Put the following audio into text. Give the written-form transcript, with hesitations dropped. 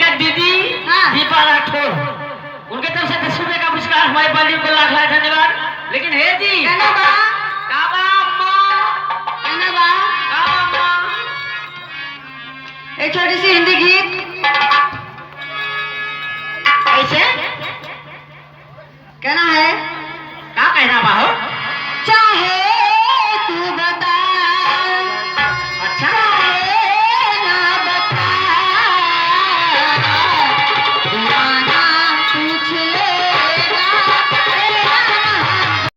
एक दीदी दीपा राठौर, उनके तरफ से 10 रुपए का पुरस्कार हमारे पार्टी को लाख लाख धन्यवाद। लेकिन हे जी एक छोटी सी हिंदी गीत